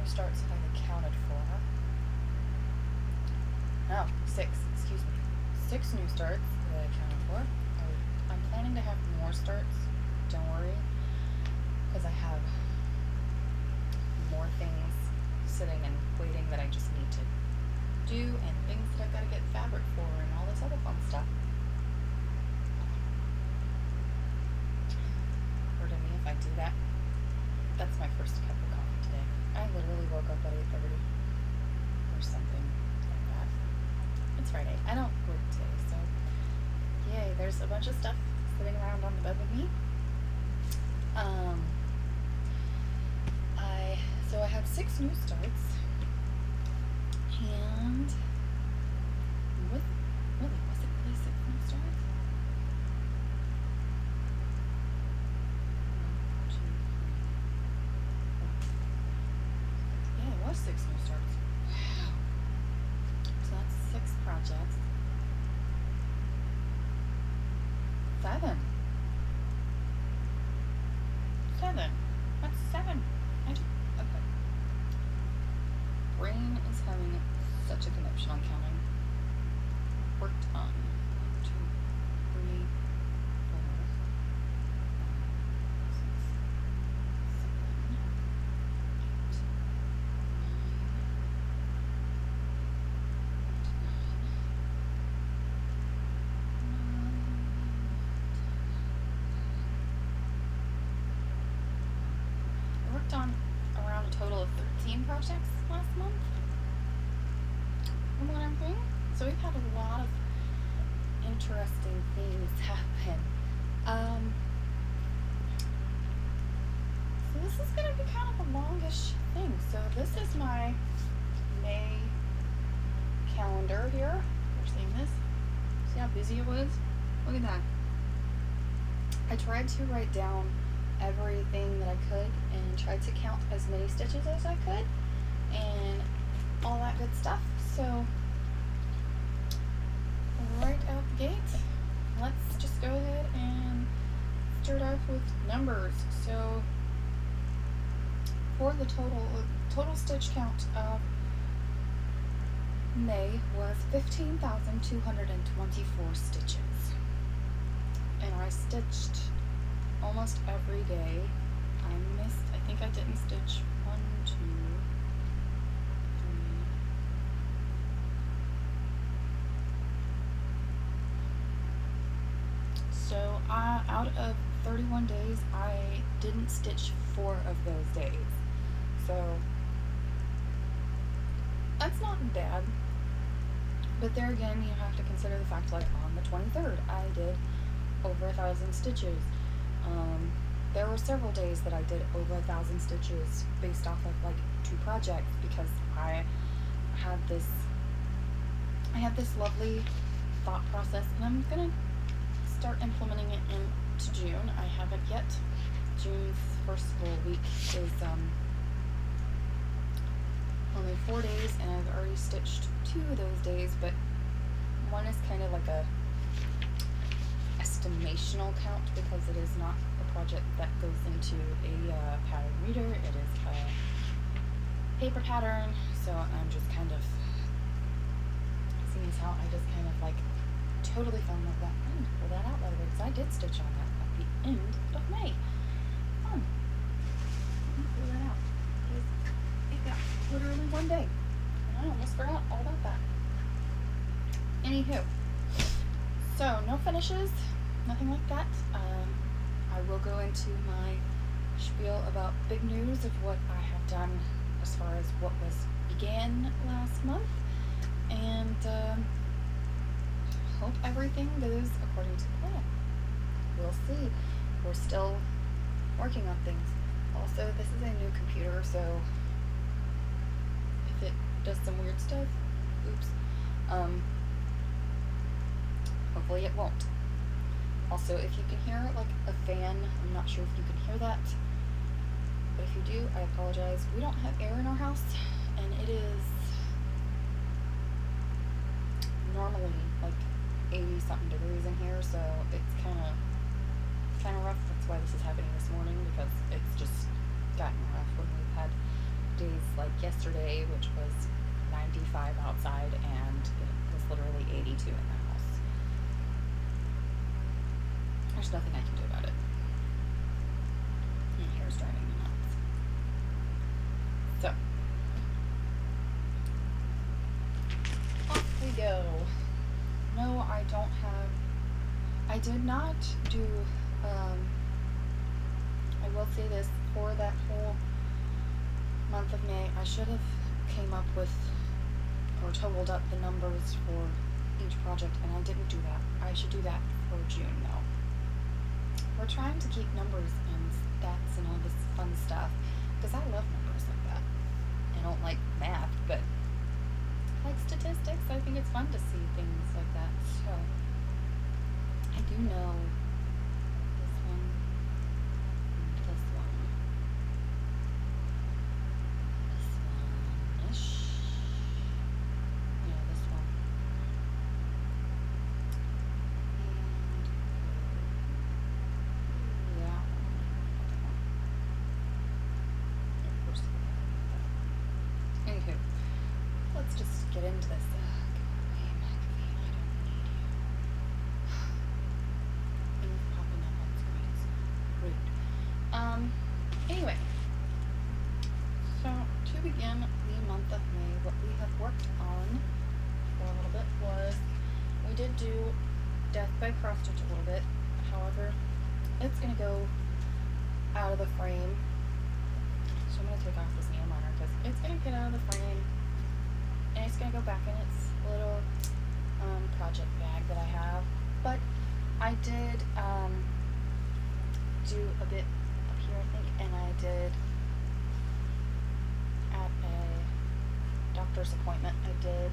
new starts that I've accounted for. No, 6, excuse me. 6 new starts that I accounted for. I'm planning to have more starts, don't worry, because I have more things sitting and waiting that I just need to do, and things that I've got to get fabric for, and all this other fun stuff. Pardon me if I do that. That's my first cup of coffee today. I literally woke up at 8:30 or something like that. It's Friday. I don't work today, so yay, there's a bunch of stuff sitting around on the bed with me. So I have 6 new starts, and was it really 6 new starts? 1, 2, 3. Yeah, it was 6 new starts. Wow. So that's 6 projects. 7. That's 7. Okay. Brain is having such a connection on counting. Worked on 1, 2, 3, 4, 5, 6, 7, 8, 9, 10. I worked on around a total of 13 projects last month, from what I'm thinking. So we've had a lot of interesting things happen. So this is going to be kind of a longish thing. So this is my May calendar here. You're seeing this? See how busy it was? Look at that. I tried to write down everything that I could and tried to count as many stitches as I could and all that good stuff. So right out the gate, let's just go ahead and start off with numbers. So for the total stitch count of May was 15,224 stitches, and I stitched almost every day. I think I didn't stitch 1, 2, 3. So out of 31 days, I didn't stitch 4 of those days. So that's not bad. But there again, you have to consider the fact, like on the 23rd, I did over 1,000 stitches. There were several days that I did over 1,000 stitches based off of like 2 projects, because I had this lovely thought process, and I'm gonna start implementing it into June. I haven't yet. June's first full week is only 4 days, and I've already stitched 2 of those days, but one is kind of like a estimational count because it is not a project that goes into a pattern reader. It is a paper pattern, so I'm just kind of seeing as how I just kind of like totally fell in love with that. I need to pull that out by the way, because I did stitch on that at the end of May. Fun. Let me pull that out because it got literally 1 day, and I almost forgot all about that. Anywho, so no finishes, nothing like that. I will go into my spiel about big news of what I have done as far as what began last month, and hope everything goes according to plan. We'll see. We're still working on things. Also, this is a new computer, so if it does some weird stuff, oops. Hopefully it won't. Also, if you can hear like a fan, I'm not sure if you can hear that, but if you do, I apologize. We don't have air in our house, and it is normally like 80-something degrees in here, so it's kind of rough. That's why this is happening this morning, because it's just gotten rough when we've had days like yesterday, which was 95 outside, and it was literally 82 in the house. There's nothing I can do about it. My hair's driving me nuts. So, off we go. No, I don't have, I did not do, I will say this, for that whole month of May, I should have came up with, or totaled up the numbers for each project, and I didn't do that. I should do that for June, though. We're trying to keep numbers and stats and all this fun stuff, because I love numbers like that. I don't like math, but I like statistics. I think it's fun to see things like that. So, I do know this one and this one. This one-ish. Yeah, this one. And that one. Of course. Anywho, let's just get into this. Go away, magazine. I don't need you. Things popping up on screens. Rude. Anyway. So, to begin the month of May, what we have worked on for a little bit was, we did do Death by Cross Stitch a little bit. However, it's going to go out of the frame. So I'm going to take off this nail miner because it's going to get out of the frame. And it's going to go back in its little project bag that I have. But I did do a bit up here, I think, and I did at a doctor's appointment, I did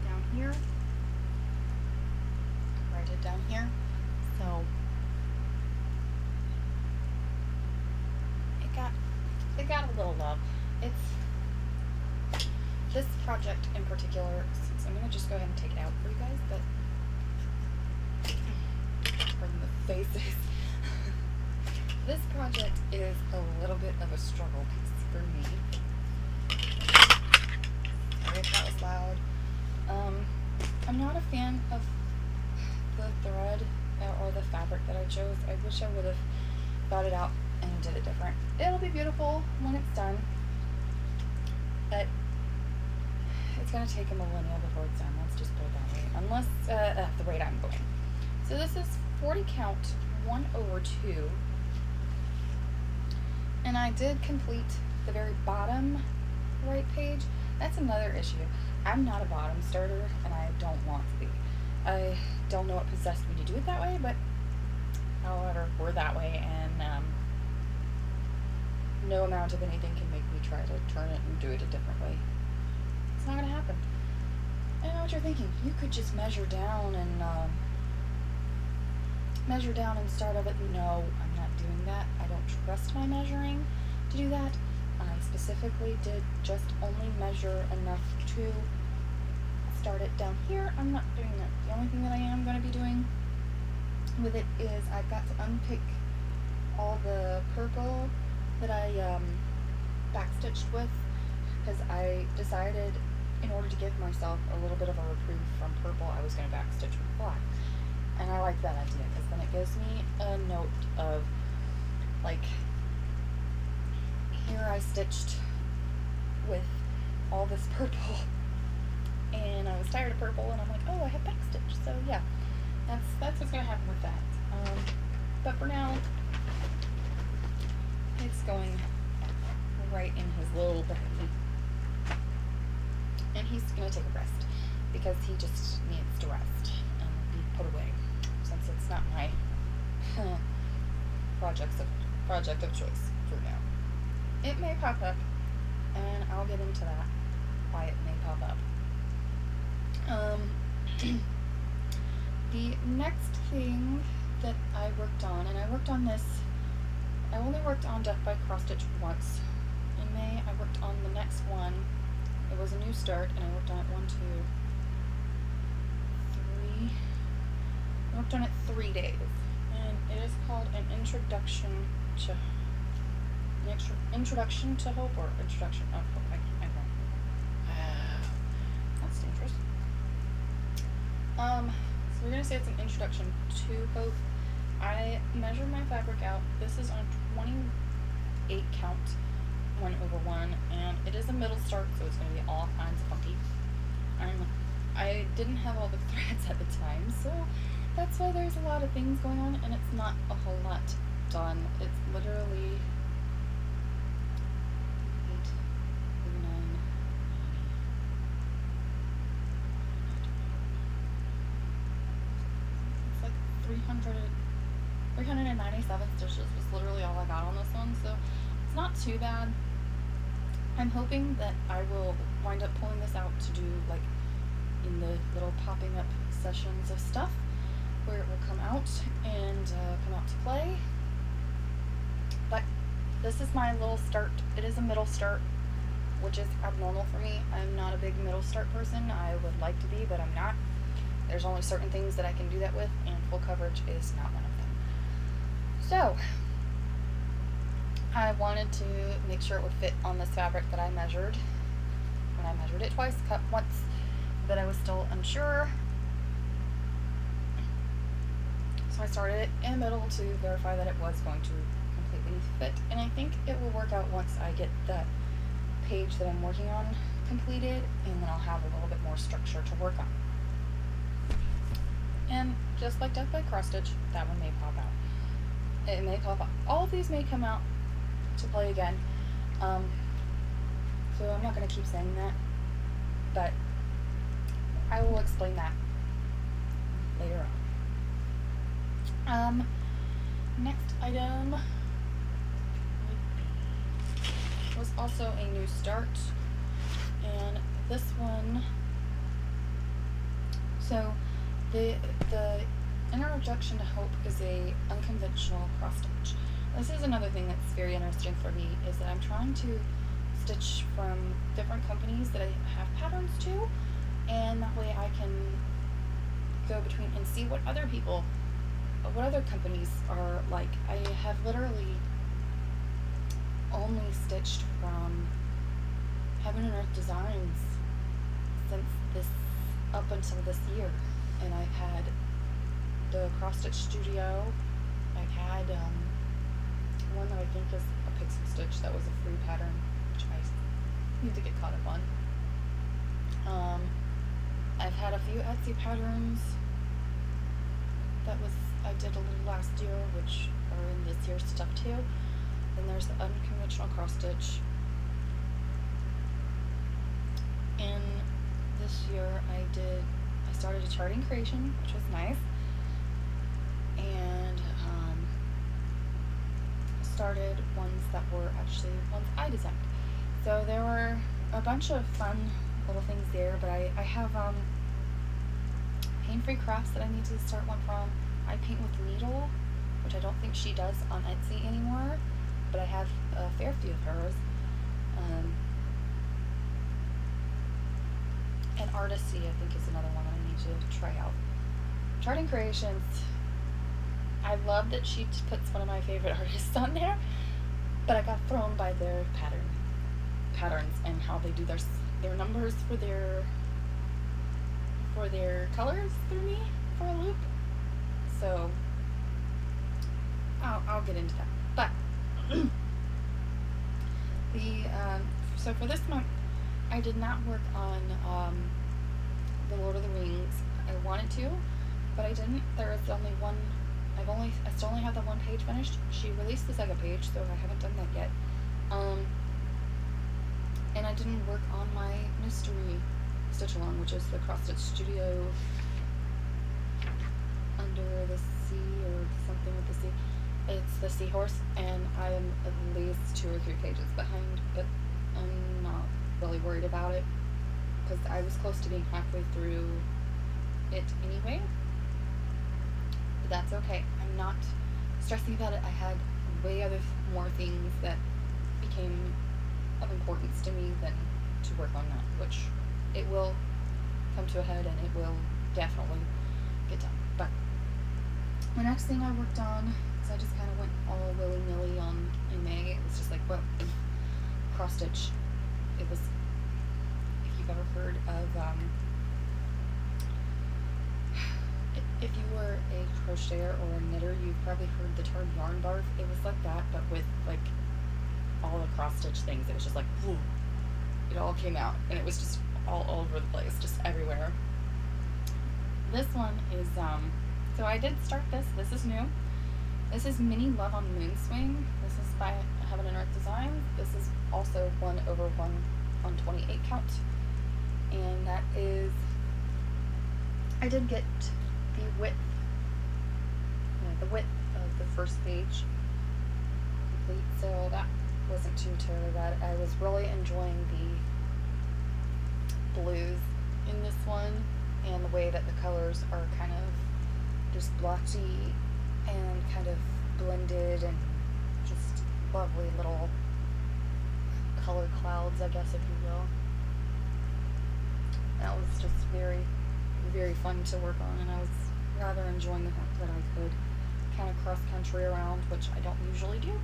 down here, or I did down here, so it got a little love. It's this project in particular, since I'm gonna just go ahead and take it out for you guys, but bring the faces. This project is a little bit of a struggle piece for me. Sorry if that was loud. I'm not a fan of the thread or the fabric that I chose. I wish I would have thought it out and did it different. It'll be beautiful when it's done, but it's going to take a millennial before it's done. Let's just put it that way. Unless, the rate I'm going. So this is 40 count, 1/2. And I did complete the very bottom right page. That's another issue. I'm not a bottom starter, and I don't want to be. I don't know what possessed me to do it that way, but however, we're that way, and no amount of anything can make me try to turn it and do it a different way. It's not going to happen. I know what you're thinking. You could just measure down and start of it. No, I'm not doing that. I don't trust my measuring to do that. I specifically did just only measure enough to start it down here. I'm not doing that. The only thing that I am going to be doing with it is I've got to unpick all the purple that I backstitched with, because I decided in order to give myself a little bit of a reprieve from purple, I was going to backstitch with black. And I like that idea, because then it gives me a note of, like, here I stitched with all this purple, and I was tired of purple, and I'm like, oh, I have backstitch. So yeah, that's what's going to happen with that. But for now, it's going right in his little belly. And he's going to take a rest, because he just needs to rest and be put away, since it's not my project of choice for now. It may pop up, and I'll get into that, why it may pop up. The next thing that I worked on, and I worked on this, I only worked on Death by Cross Stitch once. In May, I worked on the next one. It was a new start, and I worked on it 1, 2, 3. I worked on it 3 days, and it is called An Introduction to Introduction to Hope or Introduction of Hope. I don't know. That's dangerous. So we're gonna say it's an introduction to Hope. I measured my fabric out. This is on 28 count, 1/1, and it is a middle start, so it's gonna be all kinds of funky. I didn't have all the threads at the time, so that's why there's a lot of things going on, and it's not a whole lot done. It's literally 8, 9, it's like 397 stitches was literally all I got on this one, so it's not too bad. I'm hoping that I will wind up pulling this out to do like in the little popping up sessions of stuff where it will come out and come out to play. But this is my little start. It is a middle start, which is abnormal for me. I'm not a big middle start person. I would like to be, but I'm not. There's only certain things that I can do that with, and full coverage is not one of them. So I wanted to make sure it would fit on this fabric that I measured. When I measured it twice, cut once, but I was still unsure. So I started it in the middle to verify that it was going to completely fit, and I think it will work out once I get the page that I'm working on completed, and then I'll have a little bit more structure to work on. And just like Death by Cross Stitch, that one may pop out. It may pop out. All of these may come out to play again. So I'm not going to keep saying that, but I will explain that later on. Next item was also a new start, and this one, so the Introduction to Hope is a unconventional cross stitch. This is another thing that's very interesting for me, is that I'm trying to stitch from different companies that I have patterns to, and that way I can go between and see what other companies are like. I have literally only stitched from Heaven and Earth Designs since up until this year, and I've had the Cross Stitch Studio. I've had one that I think is a Pixel Stitch that was a free pattern, which I need to get caught up on. I've had a few Etsy patterns that I did a little last year, which are in this year's stuff too. Then there's the unconventional cross stitch. And this year I started a charting creation, which was nice, and started ones that were actually ones I designed. So there were a bunch of fun little things there, but I have Pain Free Crafts that I need to start one from. I paint with Needle, which I don't think she does on Etsy anymore, but I have a fair few of hers. And Artisty, I think, is another one I need to try out. Charting Creations, I love that she puts one of my favorite artists on there, but I got thrown by their patterns and how they do their numbers for their colors through me for a loop. So I'll get into that. But so for this month, I did not work on the Lord of the Rings. I wanted to, but I didn't. There is only one. I still only have the one page finished. She released the second page, so I haven't done that yet. And I didn't work on my mystery stitch along, which is the Cross Stitch Studio Under the Sea or something with the sea. It's the Seahorse, and I am at least 2 or 3 pages behind, but I'm not really worried about it because I was close to being halfway through it anyway. But that's okay. I'm not stressing about it. I had way more things that became of importance to me than to work on that, which it will come to a head and it will definitely get done. But the next thing I worked on, So I just kind of went all willy-nilly on in May. It was just like, what, cross stitch. It was, if you've ever heard of, if you were a crocheter or a knitter, you've probably heard the term yarn barf. It was like that, but with like all the cross stitch things. It was just like, whoo, it all came out, and it was just all over the place, just everywhere. This one is, so I did start this. This is new. This is Mini Love on Moonswing. This is by Heaven and Earth Designs. This is also 1/1 on 28 count. And that is, I did get the width of the first page complete, so that wasn't too terribly bad. I was really enjoying the blues in this one, and the way that the colors are kind of just blotchy and kind of blended, and just lovely little color clouds, I guess, if you will. That was just very, very fun to work on, and I was rather enjoying the fact that I could kind of cross country around, which I don't usually do.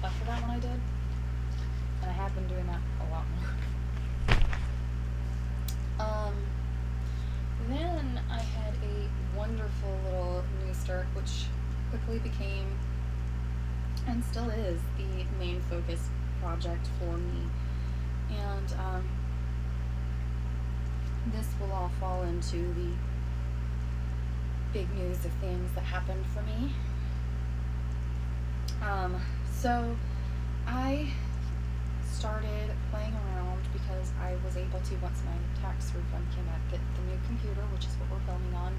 But for that one I did, and I have been doing that a lot more. Then I had a wonderful little new start, which quickly became, and still is, the main focus project for me. And this will all fall into the big news of things that happened for me. So I started playing around because I was able to, once my tax refund came back, get the new computer, which is what we're filming on,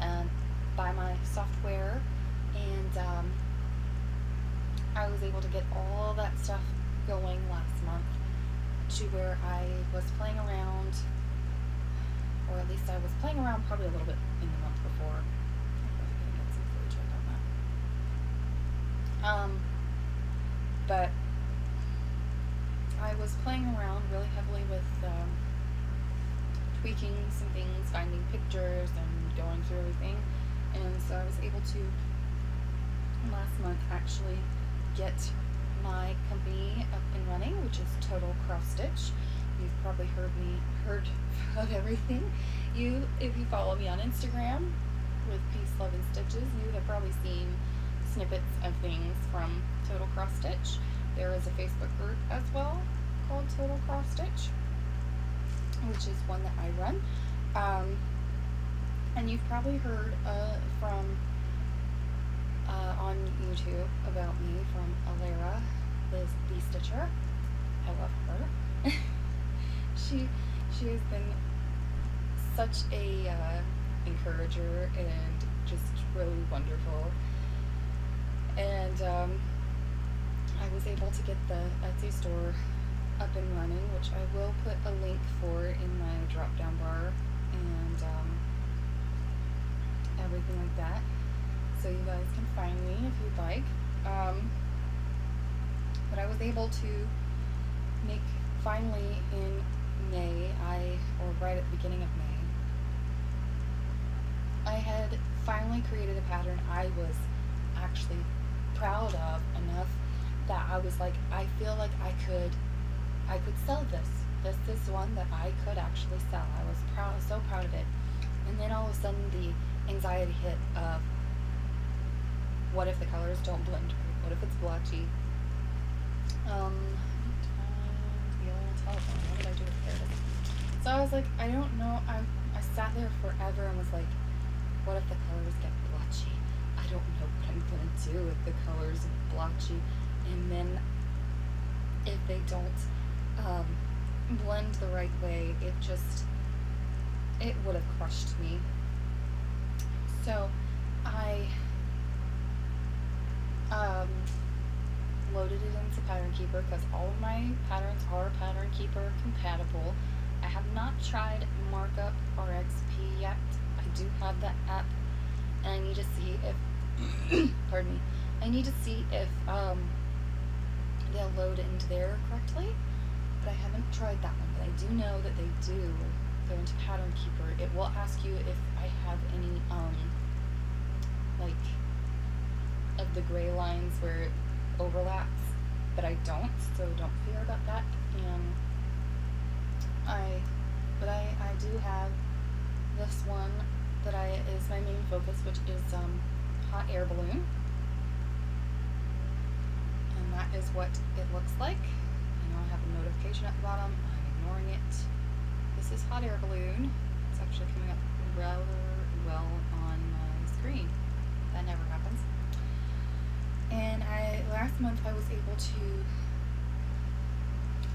and buy my software, and I was able to get all that stuff going last month to where I was playing around, or at least I was playing around probably a little bit in the month before. I'm probably gonna get some footage on that. But I was playing around really heavily with tweaking some things, finding pictures, and going through everything. And so I was able to, last month, actually get my company up and running, which is Total Cross Stitch. You've probably heard of everything. If you follow me on Instagram with Peace, Love, and Stitches, you have probably seen snippets of things from Total Cross Stitch. There is a Facebook group as well called Total Cross Stitch, which is one that I run. And you've probably heard from on YouTube about me from Alara, the Stitcher. I love her. She has been such a encourager and just really wonderful. And I was able to get the Etsy store up and running, which I will put a link for in my drop down bar, and everything like that, so you guys can find me if you'd like. But I was able to make, finally in May, or right at the beginning of May, I had finally created a pattern I was actually proud of enough that I was like, I feel like I could sell this. This is one that I could actually sell. I was so proud of it. And then all of a sudden the anxiety hit of, what if the colors don't blend? What if it's blotchy? I need to find the old telephone. What did I do with it? So I was like, I don't know. I sat there forever and was like, what if the colors get blotchy? I don't know what I'm going to do if the colors are blotchy. And then if they don't blend the right way, it would have crushed me. So I loaded it into Pattern Keeper because all of my patterns are Pattern Keeper compatible. I have not tried Markup or XP yet. I do have that app, and I need to see if pardon me, I need to see if they'll load into there correctly, but I haven't tried that one. But I do know that they do go into Pattern Keeper. It will ask you if I have any like, of the gray lines where it overlaps, but I don't, so don't fear about that. And I do have this one that is my main focus, which is hot air balloon, and that is what it looks like. I know I have a notification at the bottom. I'm ignoring it. This is hot air balloon. It's actually coming up rather well on my screen. That never happens. And last month I was able to.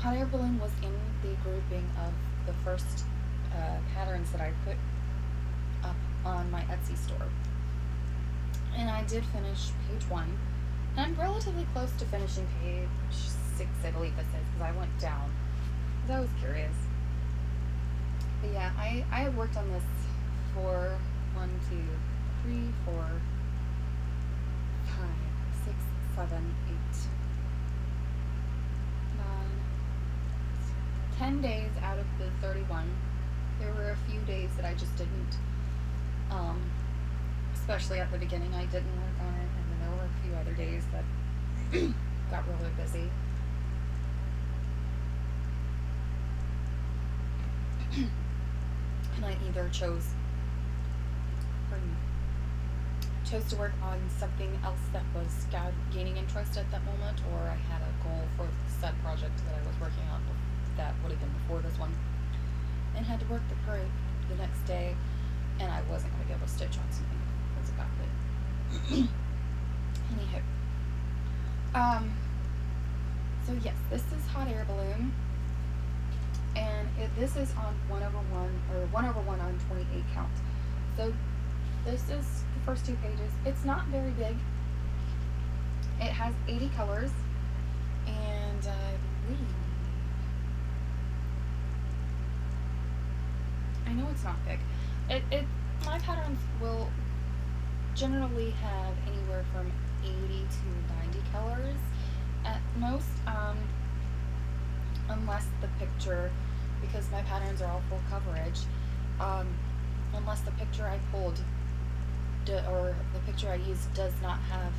Hot air balloon was in the grouping of the first patterns that I put up on my Etsy store. And I did finish page 1. And I'm relatively close to finishing page 6, I believe this is, because I went down. Because I was curious. But yeah, I have worked on this for 1, 2, 3, 4, 5, 6, 7, 8, 9, 10 days out of the 31. There were a few days that I just didn't, especially at the beginning, I didn't work on it, and then there were a few other days that got really busy. And I either chose to work on something else that was gaining interest at that moment, or I had a goal for said project that I was working on that would have been before this one, and had to work the next day, and I wasn't going to be able to stitch on something that's about it. Anywho, so yes, this is hot air balloon, and this is on 1/1 or 1/1 on 28 count. So this is the first 2 pages. It's not very big. It has 80 colors, and I know it's not big. My patterns will generally have anywhere from 80 to 90 colors at most, unless the picture, because my patterns are all full coverage, unless the picture I pulled or the picture I used does not have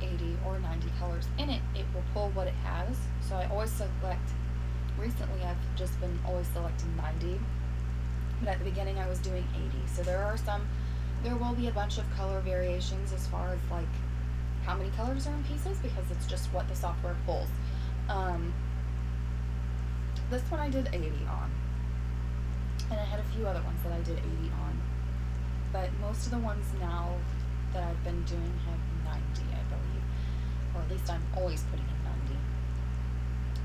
80 or 90 colors in it, it will pull what it has. So I always select, recently I've just been always selecting 90, but at the beginning I was doing 80. So there will be a bunch of color variations as far as like how many colors are in pieces, because it's just what the software pulls. This one I did 80 on, and I had a few other ones that I did 80 on, but most of the ones now that I've been doing have 90, I believe, or at least I'm always putting in 90.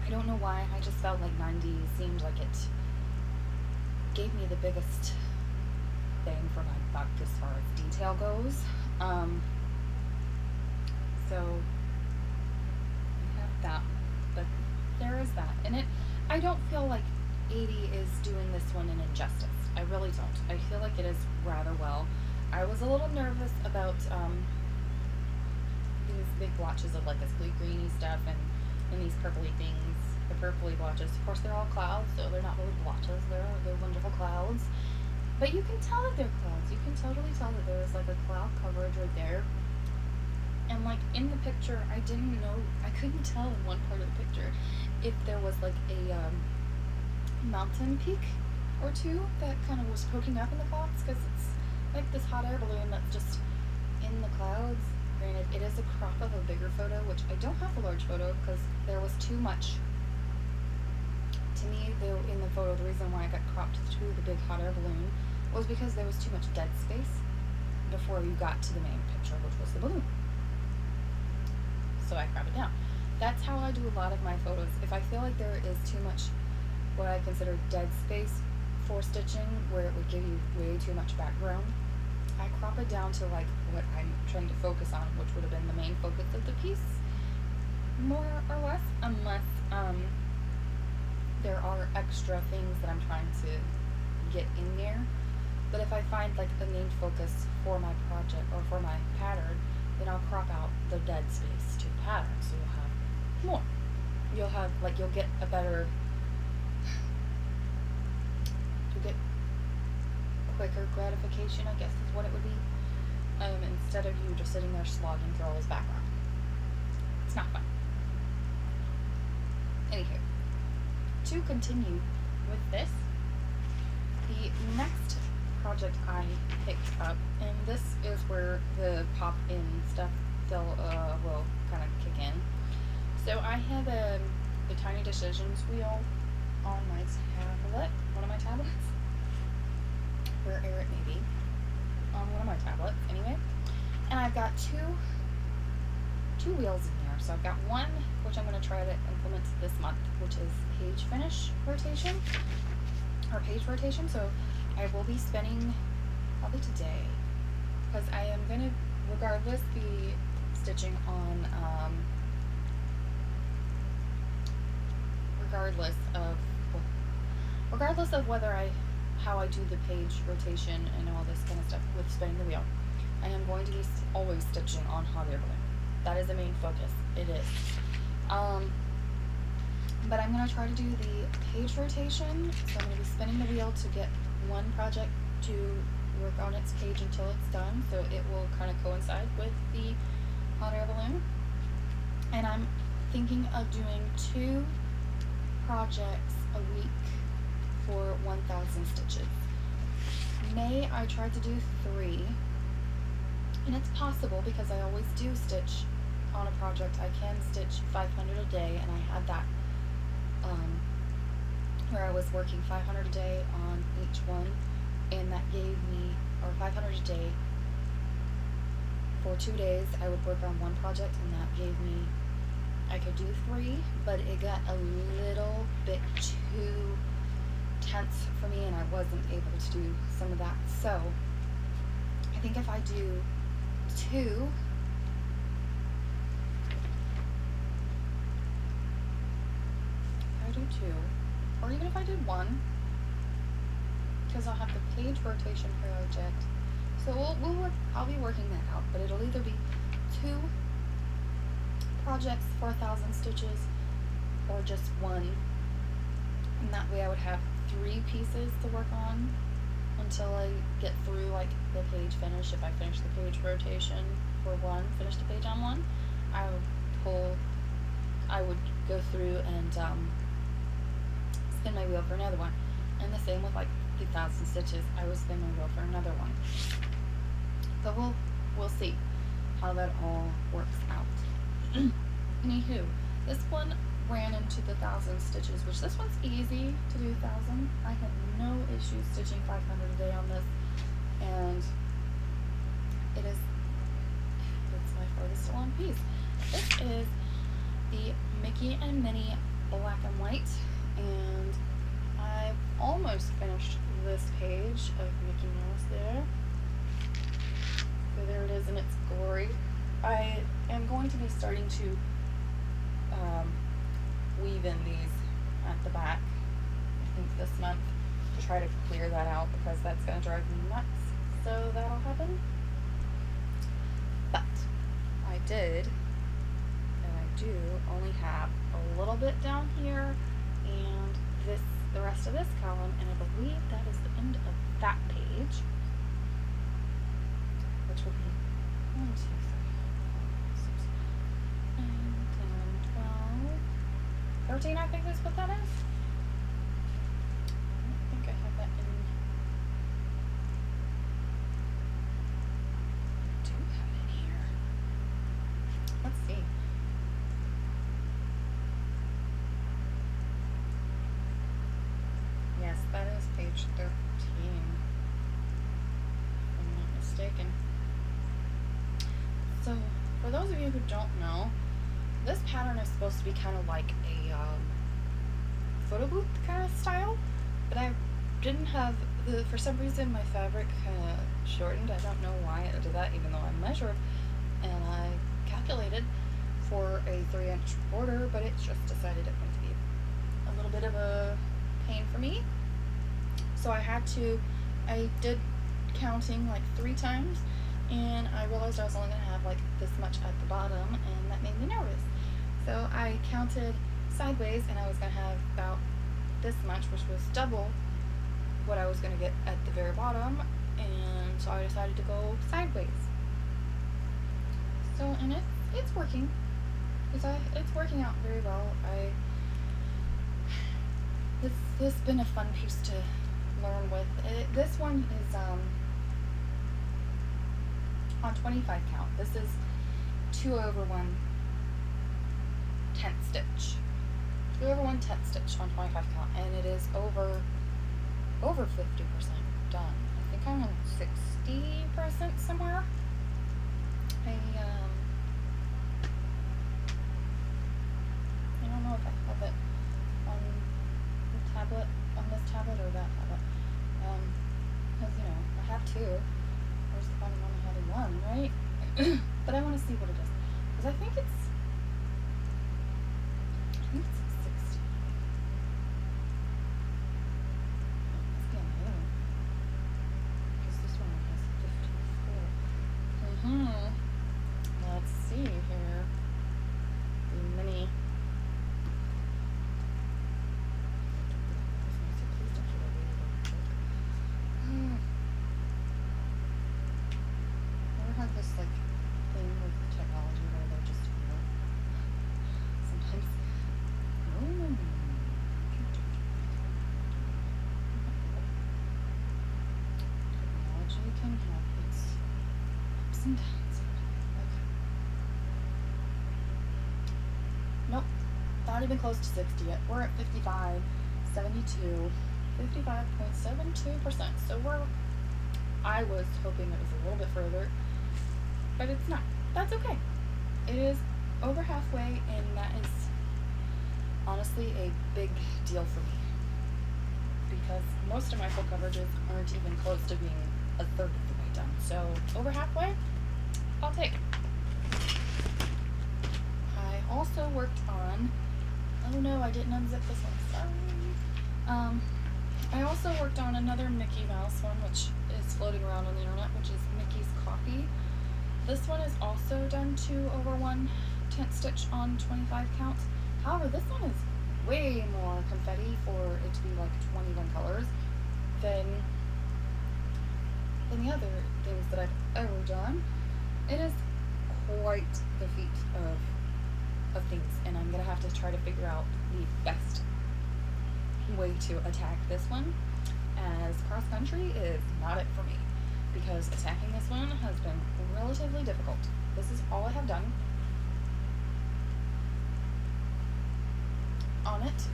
I don't know why, I just felt like 90 seemed like it gave me the biggest bang for my buck as far as detail goes. So I have that, but there is that. And I don't feel like 80 is doing this one an injustice. I really don't. I feel like it is rather well. I was a little nervous about these big blotches of like this blue-greeny stuff and these purpley things, the purpley blotches. Of course, they're all clouds, so they're not really blotches. They're wonderful clouds. But you can tell that they're clouds. You can totally tell that there is like a cloud coverage right there. And like in the picture, I couldn't tell in one part of the picture if there was like a mountain peak or two that kind of was poking up in the clouds, because it's like this hot air balloon that's just in the clouds. Granted, it is a crop of a bigger photo, which I don't have a large photo because there was too much. To me, though, in the photo, the reason why I got cropped to the big hot air balloon was because there was too much dead space before you got to the main picture, which was the balloon. So I crop it down. That's how I do a lot of my photos. If I feel like there is too much what I consider dead space for stitching, where it would give you way too much background, I crop it down to like what I'm trying to focus on, which would have been the main focus of the piece, more or less, unless there are extra things that I'm trying to get in there. But if I find like a main focus for my project or for my pattern, then I'll crop out the dead space to the pattern, so you'll have more. You'll get a better, you'll get quicker gratification, I guess is what it would be. instead of you just sitting there slogging through all this background. It's not fun. Anywho, to continue with this, the next project I picked up, and this is where the pop-in stuff will kind of kick in. So I have the Tiny Decisions wheel on my tablet, one of my tablets, wherever it may be, on one of my tablets anyway, and I've got two wheels in there. So I've got one which I'm going to try to implement this month, which is page rotation. So I will be spending probably today, because I am going to regardless be stitching on regardless of how I do the page rotation and all this kind of stuff with spinning the wheel. I am going to be always stitching on hot air balloon. That is the main focus. It is. But I'm going to try to do the page rotation. So I'm going to be spinning the wheel to get one project to work on its page until it's done. So it will kind of coincide with the hot air balloon. And I'm thinking of doing 2 projects a week for 1,000 stitches. May I tried to do 3, and it's possible because I always do stitch on a project. I can stitch 500 a day, and I had that where I was working 500 a day on each one, and that gave me, or 500 a day for 2 days. I would work on one project, and that gave me, I could do 3, but it got a little bit too tense for me, and I wasn't able to do some of that. So I think if I do 2, or even if I did 1, because I'll have the page rotation project. So I'll be working that out, but it'll either be 2 projects for 1,000 stitches or just 1, and that way I would have 3 pieces to work on until I get through like the page finish. If I finish the page rotation for 1, finish the page on 1, I would go through and spin my wheel for another one, and the same with like the 1,000 stitches. I would spin my wheel for another one. But we'll see how that all works out. Anywho, this one ran into the 1,000 stitches, which this one's easy to do 1,000. I had no issues stitching 500 a day on this, and it's my furthest along piece. This is the Mickey and Minnie black and white, and I've almost finished this page of Mickey Mouse there. So there it is in its glory. I am going to be starting to weave in these at the back, I think this month, to try to clear that out, because that's going to drive me nuts. So that'll happen. But I did, and I do only have a little bit down here, and the rest of this column, and I believe that is the end of that page, which will be 1, 2, 3, 4, 5, 6, 9, 10, 12, 13, I think is what that is. I don't think I have that in. I do have it in here. Let's see. Yes, that is page 13. If I'm not mistaken. So, for those of you who don't know, this pattern is supposed to be kind of like a photo booth kind of style, but I didn't have for some reason my fabric kind of shortened. I don't know why I did that, even though I measured and I calculated for a 3-inch border, but it just decided it went to be a little bit of a pain for me. So I did counting like 3 times, and I realized I was only going to have like this much at the bottom, and that made me nervous. So I counted sideways, and I was going to have about this much, which was double what I was going to get at the very bottom, and so I decided to go sideways. So, and it's working. It's working out very well. This has been a fun piece to learn with. This one is on 25 count. This is 2/1 10th stitch. 2/1 10th stitch on 25 count, and it is over 50% done. I think I'm on 60% somewhere. I don't know if I have it on the tablet, on this tablet or that tablet, because I have two. Where's the fun one having one, right? But I want to see what it is, because I think it's 60. Let's get another one, because this one has 54. Let's see here. The mini. Never had this thing with technology where they're just sometimes. Technology can have its ups and downs. Okay. Nope, not even close to 60 yet. We're at 55.72. 55.72%. So I was hoping it was a little bit further, but it's not. That's okay. It is over halfway, and that is honestly a big deal for me, because most of my full coverages aren't even close to being a third of the way done. So over halfway, I'll take it. I also worked on, oh no, I didn't unzip this one, sorry. I also worked on another Mickey Mouse one, which is floating around on the internet, which is Mickey's Coffee. This one is also done 2/1 10th stitch on 25 counts. However, this one is way more confetti for it to be like 21 colors than the other things that I've ever done. It is quite the feat of things, and I'm gonna have to try to figure out the best way to attack this one, as cross country is not it for me, because attacking this one has been relatively difficult. This is all I have done on it.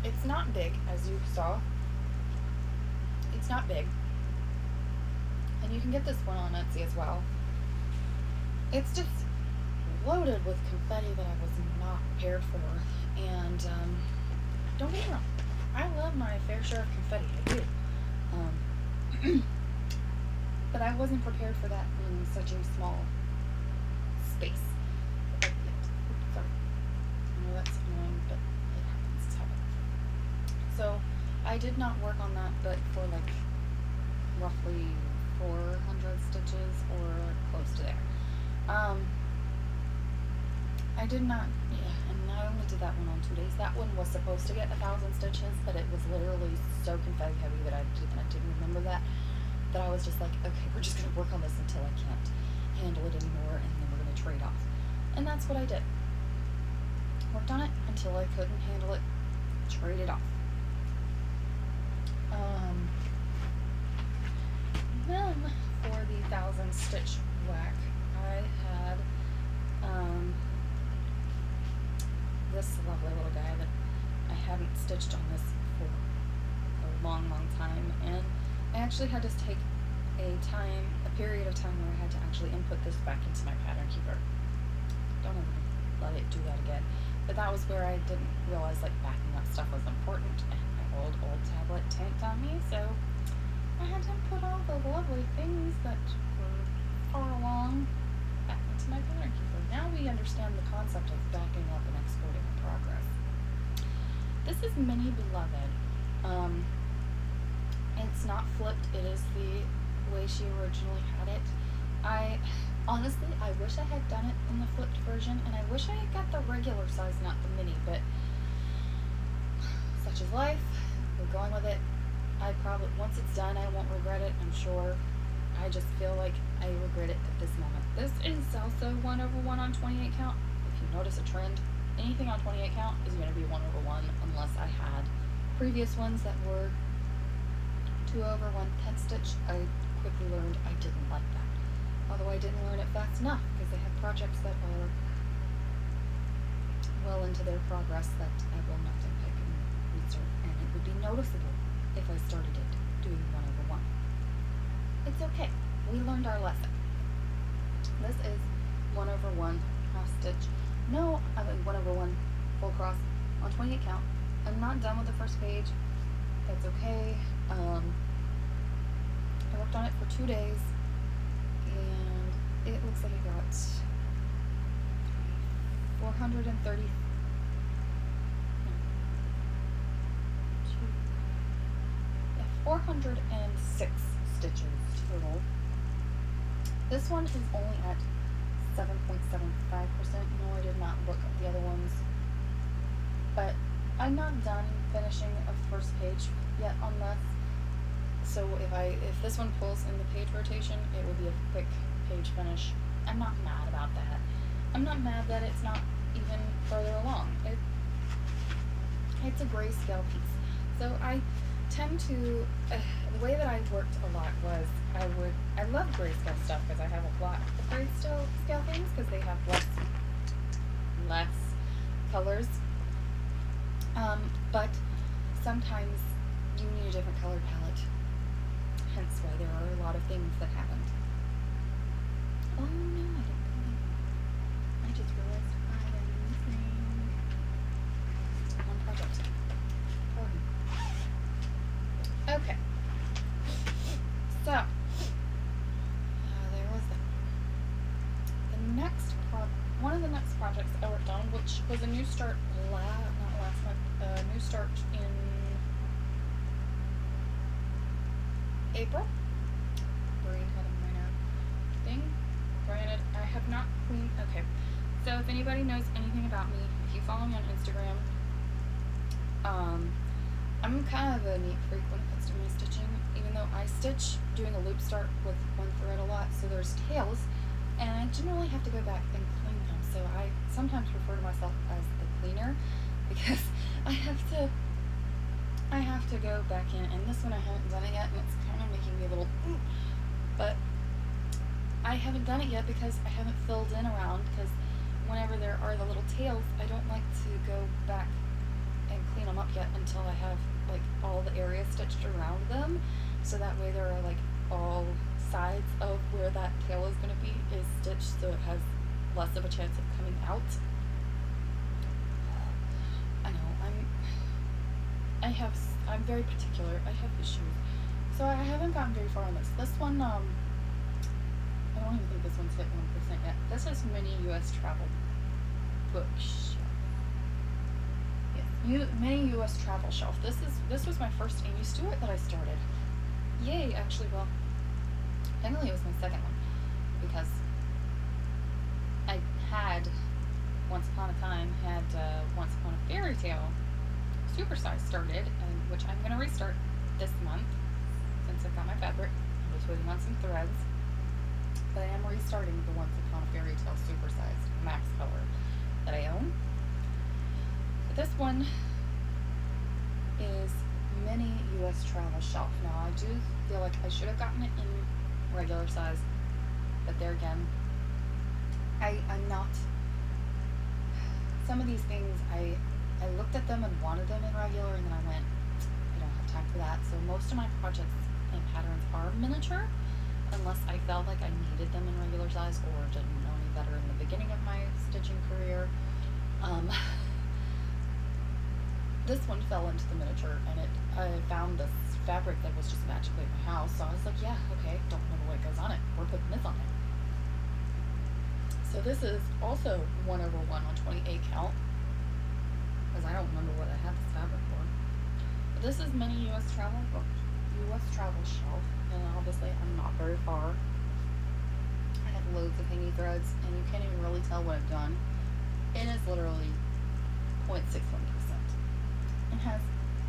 It's not big, as you saw. It's not big, and you can get this one on Etsy as well. It's just loaded with confetti that I was not prepared for, and don't get me wrong, I love my fair share of confetti, I do. But I wasn't prepared for that in such a small space. Sorry. I know that's annoying, but it happens. It's happening. So I did not work on that, but for like roughly 400 stitches or close to there. I did not, and I only did that one on 2 days. That one was supposed to get 1,000 stitches, but it was literally so confetti heavy that I didn't remember that I was just like, okay, we're just going to work on this until I can't handle it anymore, and then we're going to trade off. And that's what I did. Worked on it until I couldn't handle it, traded off. Then for the 1,000 stitch whack, I had this lovely little guy that I hadn't stitched on this for a long time, and I actually had to take a period of time where I had to actually input this back into my pattern keeper. Don't ever let it do that again. But that was where I didn't realize like backing up stuff was important, and my old tablet tanked on me, so I had to put all the lovely things that were far along back into my pattern keeper. Now we understand the concept of backing up and exporting in progress. This is Mini Beloved. It's not flipped, it is the way she originally had it. I wish I had done it in the flipped version, and I wish I had got the regular size, not the mini, but such is life. We're going with it. Once it's done, I won't regret it, I'm sure. I just feel like I regret it at this moment. This is also 1/1 on 28 count. If you notice a trend, anything on 28 count is going to be 1/1 unless I had previous ones that were 2/1 pen stitch. I quickly learned I didn't like that. Although I didn't learn it fast enough because I have projects that are well into their progress that I will not unpick and restart, and it would be noticeable if I started it doing 1/1. It's okay. We learned our lesson. This is 1/1 half stitch. No, I mean 1/1 full cross on 28 count. I'm not done with the first page. That's okay. I worked on it for 2 days, and it looks like I got 430. 406 stitches total. This one is only at 7.75%. No, I did not look at the other ones, but I'm not done finishing a first page yet on this. So if this one pulls in the page rotation, it will be a quick page finish. I'm not mad about that. I'm not mad that it's not even further along. It's a grayscale piece. So I tend to, the way that I worked a lot was I love grayscale stuff because I have a lot of grayscale things because they have less colors. But sometimes you need a different color palette. Hence why there are a lot of things that happened. Oh no, I didn't put it. I just realized I am missing one project. Okay. So there was that. One of the next projects I worked on, which was a new start new start in April. Brain had a minor thing. Granted, I have not cleaned. Okay, so if anybody knows anything about me, if you follow me on Instagram, I'm kind of a neat freak when it comes to my stitching, even though I stitch doing a loop start with one thread a lot, so there's tails, and I generally have to go back and clean them, so I sometimes refer to myself as the cleaner, because I have to go back in, and this one I haven't done it yet, and it's kind of making me a little, but I haven't done it yet because I haven't filled in around, because whenever there are the little tails, I don't like to go back and clean them up yet until I have like all the areas stitched around them, so that way there are like all sides of where that tail is going to be is stitched, so it has less of a chance of coming out. I know, I'm very particular. I have issues, so I haven't gotten very far on this. This one, I don't even think this one's hit 1% yet. This is Mini US Travel Bookshelf. Yes, Mini US Travel Shelf. This was my first Amy Stewart that I started. Yay! Actually, well, technically it was my second one because I had Once Upon a Time had Once Upon a Fairy Tale Supersize started, which I'm going to restart this month since I've got my fabric. I'm just waiting on some threads, but I am restarting the Once Upon a Fairy Tale Supersized Max Color that I own. But this one is Mini US Travel Shelf. Now I do feel like I should have gotten it in regular size, but there again, I'm not. Some of these things I looked at them and wanted them in regular, and then I went, I don't have time for that. So most of my projects and patterns are miniature, unless I felt like I needed them in regular size or didn't know any better in the beginning of my stitching career. This one fell into the miniature, and I found this fabric that was just magically in my house, so I was like, yeah, okay, don't remember what goes on it, we're putting this on it. So this is also 1/1 on 28 count, because I don't remember what I had this fabric for. But this is Mini US Travel Shelf, and obviously I'm not very far. I have loads of hanging threads, and you can't even really tell what I've done. It is literally 0.61%. It has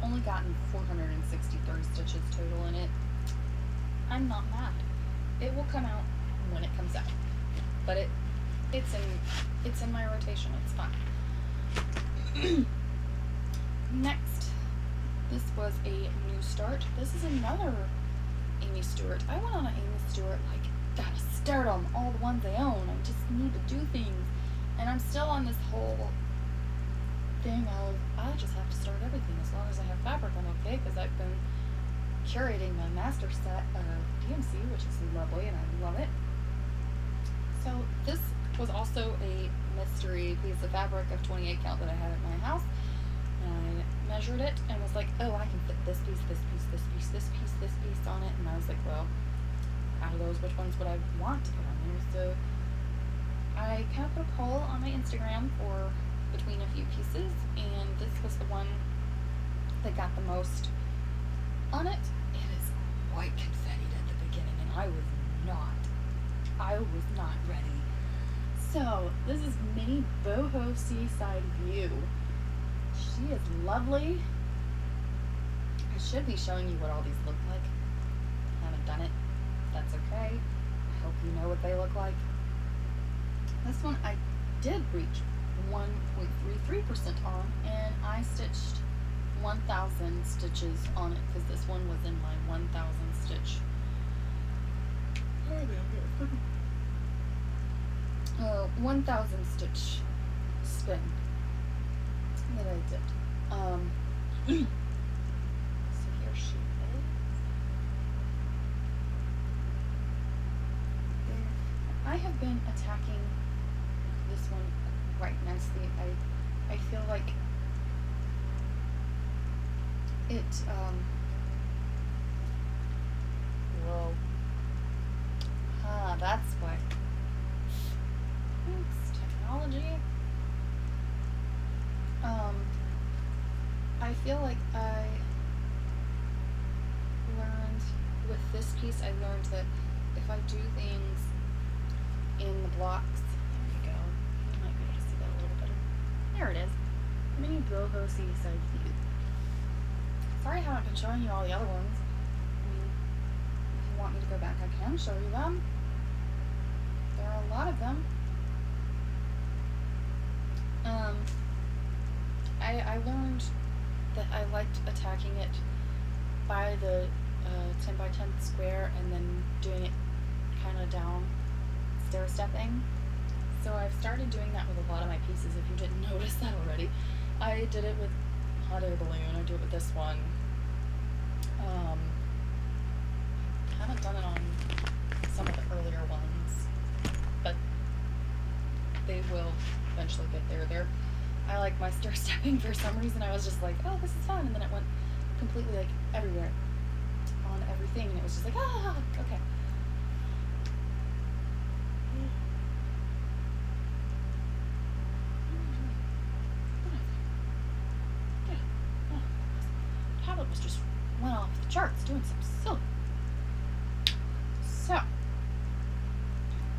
only gotten 463 stitches total in it. I'm not mad, it will come out when it comes out. But it's in my rotation. It's fine. Next, this was a new start. This is another Amy Stewart. I went on an Amy Stewart, like, gotta start them, all the ones I own. I just need to do things. And I'm still on this whole thing of, I just have to start everything. As long as I have fabric, I'm okay, because I've been curating my master set of DMC, which is lovely, and I love it. So this was also a mystery piece of fabric of 28 count that I had at my house. And I measured it and was like, oh, I can fit this piece, this piece, this piece, this piece, this piece on it. And I was like, well, out of those, which ones would I want to put on there? So I kind of put a poll on my Instagram for between a few pieces, and this was the one that got the most on it. It is quite confettied at the beginning, and I was not ready. So this is Mini Boho Seaside View. She is lovely. I should be showing you what all these look like. I haven't done it. That's okay. I hope you know what they look like. This one I did reach 1.33% on, and I stitched 1,000 stitches on it because this one was in my 1,000 stitch. 1,000 stitch spin that I did. So here she is. There. I have been attacking this one quite nicely. I feel like it, whoa. That's why. Thanks, technology. I feel like I learned with this piece, I learned that if I do things in the blocks, there you go, you might be able to see that a little better. There it is. Mini Boho Seaside View. Sorry I haven't been showing you all the other ones. I mean, if you want me to go back, I can show you them. There are a lot of them. I learned that I liked attacking it by the 10 by 10 square and then doing it kind of down, stair stepping. So I've started doing that with a lot of my pieces. If you didn't notice that already, I did it with hot air balloon. I do it with this one. Haven't done it on some of the earlier ones, but they will eventually get there. I like my stair stepping for some reason. I was just like, oh, this is fun, and then it went completely like everywhere on everything, and it was just like, ah, okay. Tablet was just went off the charts doing some silly. So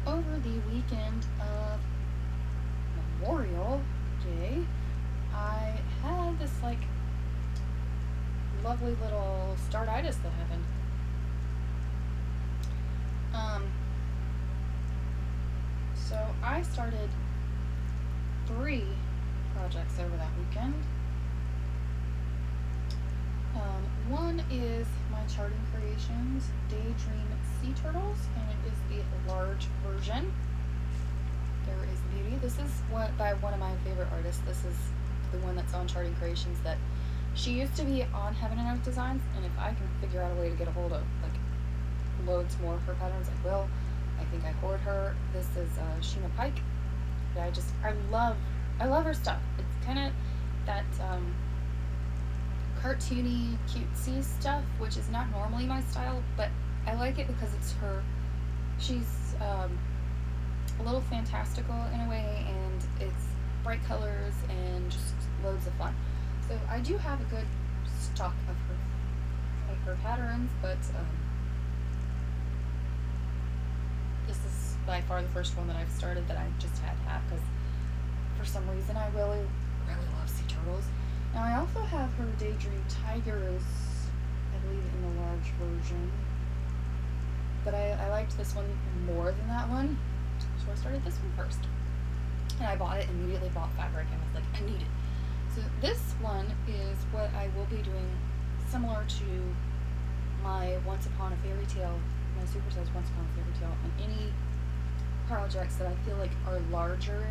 over the weekend of Memorial Day, I had this like lovely little startitis that happened. So I started 3 projects over that weekend. One is my Charting Creations Daydream Sea Turtles, and it is the large version. There is Beauty. This is by one of my favorite artists. This is the one that's on Charting Creations that she used to be on Heaven and Earth Designs, and if I can figure out a way to get a hold of like loads more of her patterns, I will. I think I hoard her. This is Sheena Pike. Yeah, I love her stuff. It's kind of that cartoony, cutesy stuff, which is not normally my style, but I like it because it's her. She's a little fantastical in a way, and it's bright colors and just loads of fun. So I do have a good stock of her patterns, but this is by far the first one that I've started that I just had to have because for some reason I really love sea turtles. Now I also have her Daydream Tigers, I believe in the large version, but I like liked this one more than that one, so I started this one first. And I bought it, immediately bought fabric, and was like, I need it. So this one is what I will be doing, similar to my Once Upon a Fairy Tale, my supersize Once Upon a Fairy Tale, and any projects that I feel like are larger,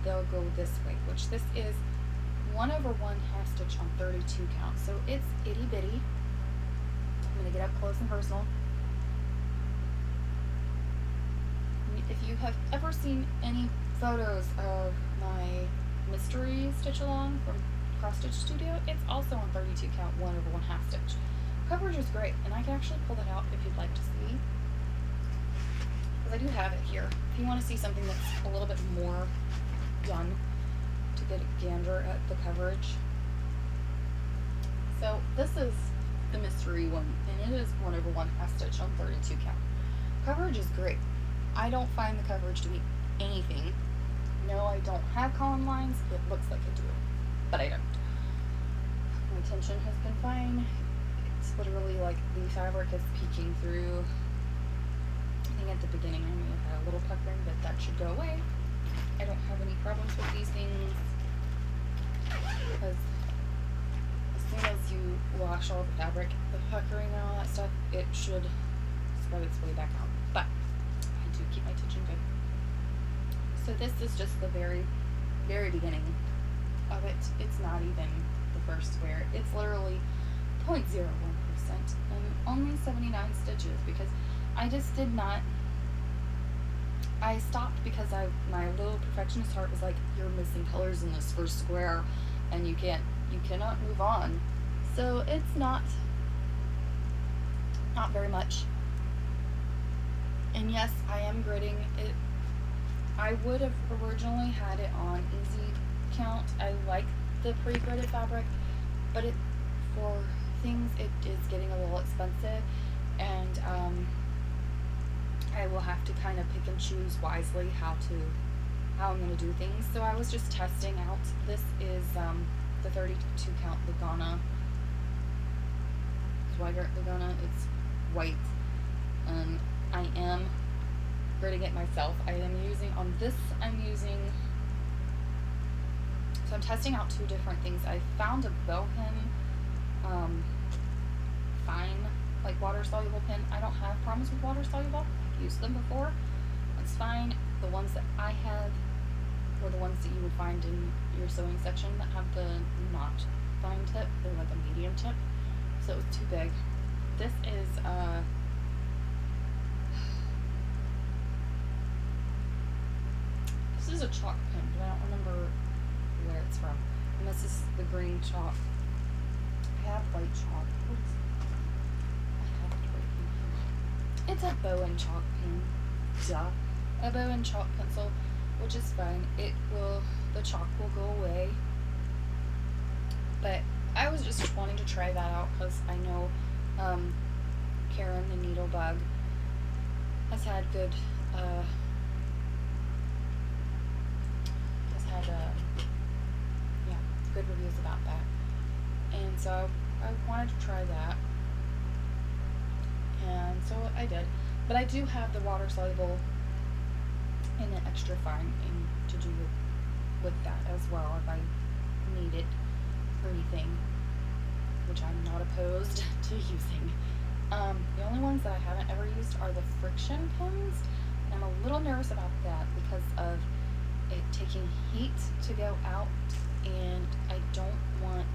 they'll go this way, which this is 1/1 half stitch on 32 count. So it's itty bitty. I'm going to get up close and personal. If you have ever seen any photos of my mystery stitch along from Cross Stitch Studio, it's also on 32 count 1/1 half stitch. Coverage is great, and I can actually pull that out if you'd like to see, because I do have it here. If you want to see something that's a little bit more done to get a gander at the coverage. So this is the mystery one, and it is 1/1 half stitch on 32 count. Coverage is great. I don't find the coverage to be anything. No, I don't have column lines. It looks like I do, but I don't. My tension has been fine. It's literally like the fabric is peeking through. I think at the beginning I may have had a little puckering, but that should go away. I don't have any problems with these things, because as soon as you wash all the fabric, the puckering and all that stuff, it should spread its way back out. But I do keep my tension good. So this is just the very, very beginning of it. It's not even the first square. It's literally 0.01% and only 79 stitches, because I just did not. I stopped because my little perfectionist heart was like, you're missing colors in this first square, and you cannot move on. So it's not very much. And yes, I am gridding it. I would have originally had it on easy count. I like the pre-gridded fabric, but for things it is getting a little expensive, and I will have to kind of pick and choose wisely how I'm going to do things. So I was just testing out. This is the 32 count Lugana, Zweigart Lugana. It's white, and I am gridding it myself. I am using, on this, so I'm testing out two different things. I found a bow pin, fine, like water soluble pin. I don't have problems with water soluble. I've used them before. That's fine. The ones that I have were the ones that you would find in your sewing section that have the not fine tip. They're like a medium tip, so it was too big. This is this is a chalk pen, but I don't remember where it's from. And this is the green chalk. I have white chalk. Oops. I have it right here. It's a bow and chalk pen. Duh. A bow and chalk pencil, which is fine. The chalk will go away. But I was just wanting to try that out because I know Karen, the Needlebugg, has had good good reviews about that, and so I wanted to try that, and so I did. But I do have the water soluble and the extra fine to do with that as well if I need it for anything, which I'm not opposed to using. The only ones that I haven't ever used are the friction pins, and I'm a little nervous about that because of it taking heat to go out, and I don't want,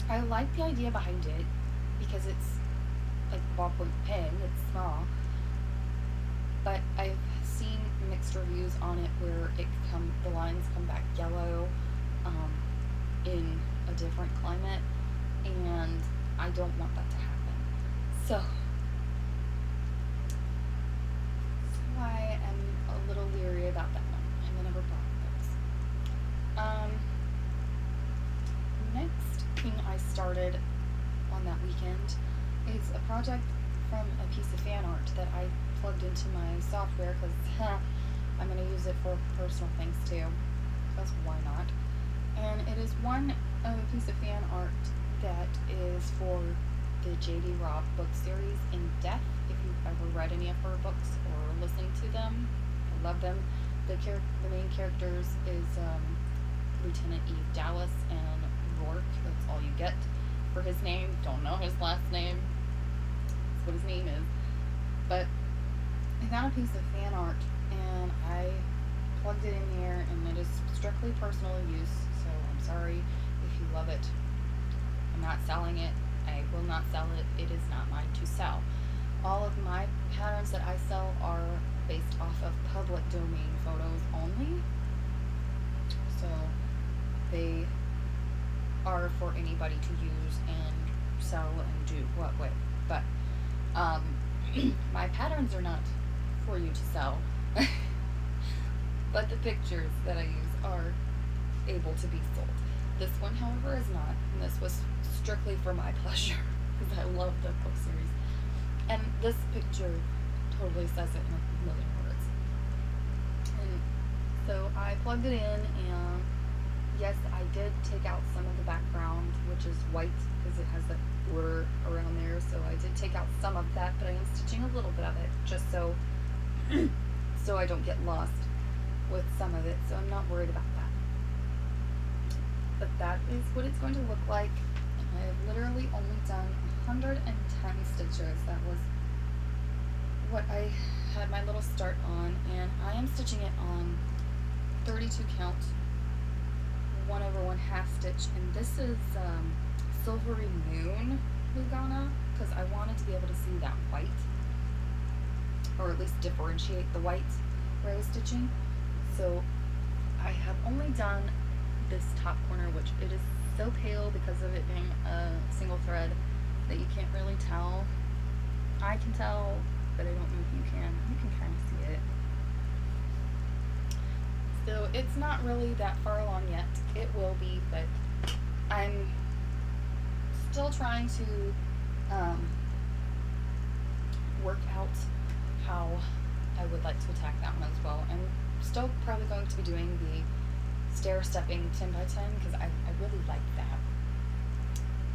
I like the idea behind it because it's like a ballpoint pen, it's small, but I've seen mixed reviews on it where the lines come back yellow in a different climate, and I don't want that to happen. So I am a little leery about that one. I never bought those. Next thing I started on that weekend is a project from a piece of fan art that I plugged into my software because I'm going to use it for personal things too, because why not? And it is a piece of fan art that is for the J.D. Robb book series in depth. If you've ever read any of her books or listened to them, I love them. The main characters is Lieutenant Eve Dallas and Rourke. That's all you get for his name. Don't know his last name. That's what his name is. But I found a piece of fan art and I plugged it in here, and it is strictly personal use, so I'm sorry if you love it. I'm not selling it. I will not sell it. It is not mine to sell. All of my patterns that I sell are based off of public domain photos only, so they are for anybody to use and sell and do what with. But my patterns are not for you to sell. But the pictures that I use are able to be sold. This one, however, is not, and this was strictly for my pleasure because I love the book series. And this picture totally says it in a million words. And so I plugged it in, and yes, I did take out some of the background, which is white because it has that border around there. So I did take out some of that, but I am stitching a little bit of it just so I don't get lost with some of it, so I'm not worried about that. But that is what it's going to look like. I have literally only done 110 stitches. That was what I had my little start on, and I am stitching it on 32 count 1/1 half stitch, and this is Silvery Moon Lugana because I wanted to be able to see that white, or at least differentiate the white where I was stitching. So I have only done this top corner, which it is so pale because of it being a single thread that you can't really tell. I can tell, but I don't know if you can. You can kind of see it. So it's not really that far along yet. It will be, but I'm still trying to work out how I would like to attack that one as well. I'm still probably going to be doing the stair-stepping 10 by 10 because I really like that.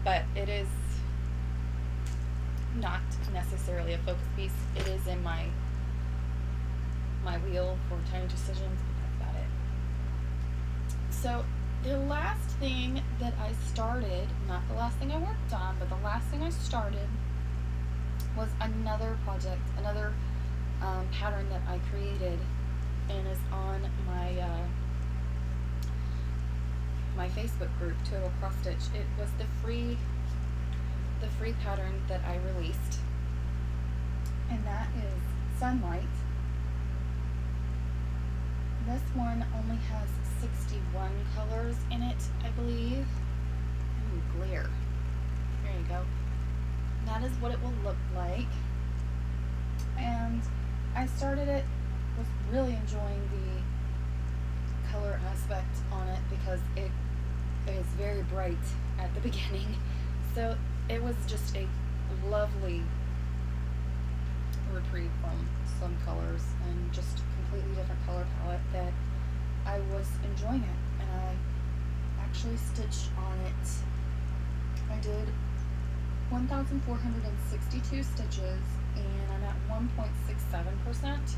But it is not necessarily a focus piece. It is in my wheel for tiny decisions, but that's about it. So the last thing that I started, not the last thing I worked on, but the last thing I started was another project, another pattern that I created and is on my Facebook group, Total Cross Stitch. It was the free pattern that I released, and that is Sunlight. This one only has 61 colors in it, I believe. Ooh, glare. There you go. That is what it will look like. And I started it, was really enjoying the color aspect on it because it is very bright at the beginning. So it was just a lovely reprieve from some colors and just completely different color palette that I was enjoying it. And I actually stitched on it. I did 1,462 stitches and I'm at 1.67%.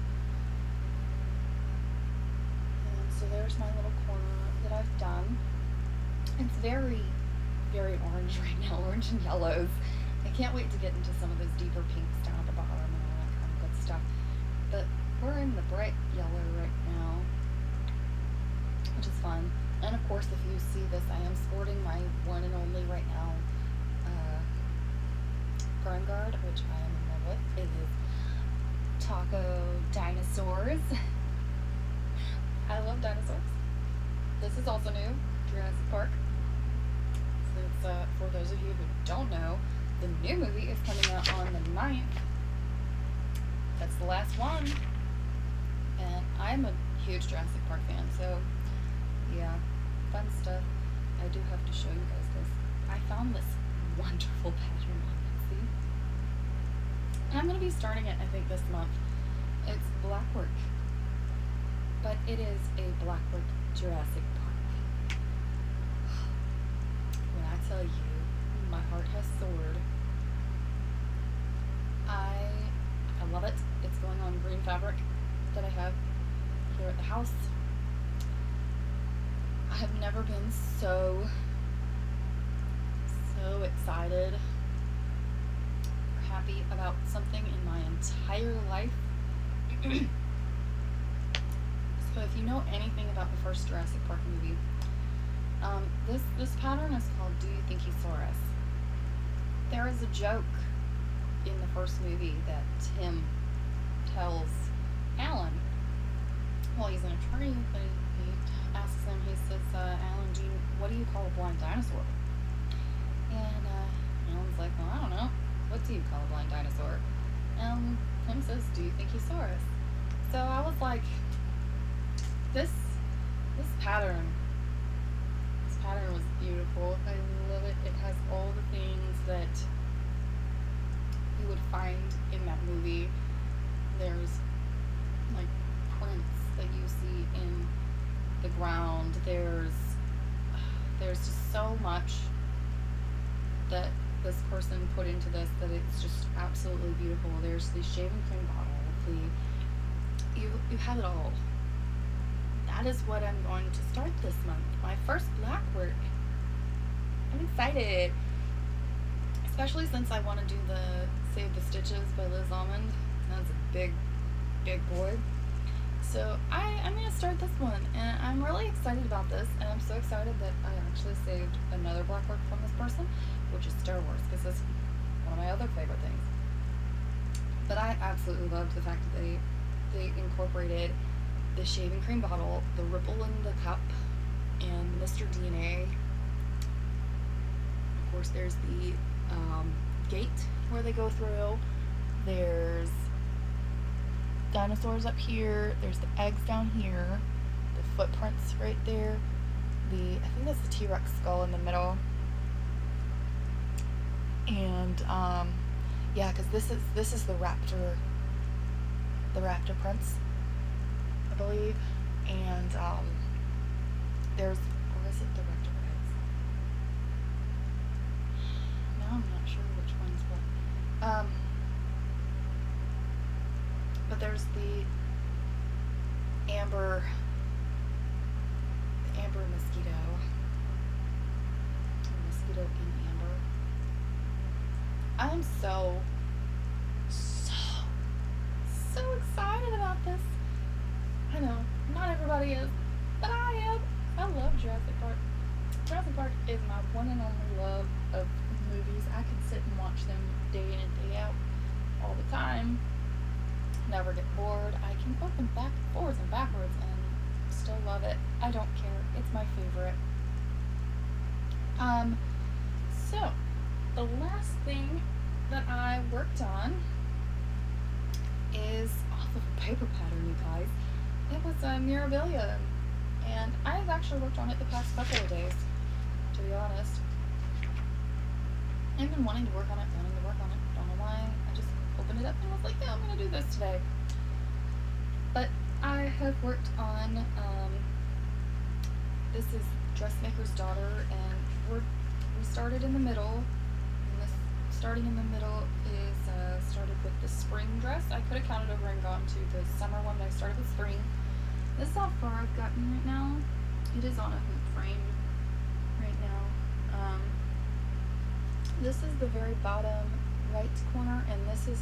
And so there's my little corner that I've done. It's very, very orange right now, orange and yellows. I can't wait to get into some of those deeper pinks down at the bottom and all that kind of good stuff. But we're in the bright yellow right now, which is fun. And of course, if you see this, I am sporting my one and only right now Grime Guard, which I am in love with. It is Taco Dinosaurs. I love dinosaurs. This is also new, Jurassic Park. So it's, for those of you who don't know, the new movie is coming out on the 9th. That's the last one. And I'm a huge Jurassic Park fan, so yeah, fun stuff. I do have to show you guys this. I found this wonderful pattern on Etsy. And I'm going to be starting it, I think, this month. It's blackwork. But it is a blackwork Jurassic Park. When I tell you, my heart has soared green fabric that I have here at the house. I have never been so excited or happy about something in my entire life. So if you know anything about the first Jurassic Park movie, this pattern is called Do You Think He Saw Us? There is a joke in the first movie that Tim tells Alan while he's in a tree. He asks him, he says, Alan, what do you call a blind dinosaur? And Alan's like, well, I don't know. What do you call a blind dinosaur? And Tim says, do you think he saw us? So I was like, this pattern was beautiful. I love it. It has all the things that you would find in that movie. There's like prints that you see in the ground. There's just so much that this person put into this that it's just absolutely beautiful. There's the shaving cream bottle. You have it all. That is what I'm going to start this month. My first black work. I'm excited. Especially since I want to do the Save the Stitches by Liz Almond. That's a big boy. So I'm going to start this one. And I'm really excited about this. And I'm so excited that I actually saved another black work from this person, which is Star Wars, because it's one of my other favorite things. But I absolutely loved the fact that they incorporated the shaving cream bottle, the ripple in the cup, and Mr. DNA. Of course, there's the gate where they go through. There's dinosaurs up here. There's the eggs down here. The footprints right there. I think that's the T-Rex skull in the middle. And yeah, because this is the raptor prints, I believe. And there's, or is it the raptor eggs? Now I'm not sure which one's what. But there's the amber mosquito. Mosquito in amber. I'm so excited about this. I know, not everybody is, but I am. I love Jurassic Park. Jurassic Park is my one and only love of movies. I can sit and watch them day in and day out all the time. Never get bored. I can flip them forwards and backwards and still love it. I don't care. It's my favorite. So the last thing that I worked on is off of a paper pattern, you guys. It was a Mirabilia, and I've actually worked on it the past couple of days, to be honest. I've been wanting to work on it. Don't know why. I just opened it up and I was like, yeah, I'm going to do this today. But I have worked on, this is Dressmaker's Daughter, and we started in the middle. And this starting in the middle is started with the spring dress. I could have counted over and gone to the summer one, but I started with spring. This is how far I've gotten right now. It is on a hoop frame right now. This is the very bottom right corner, and this is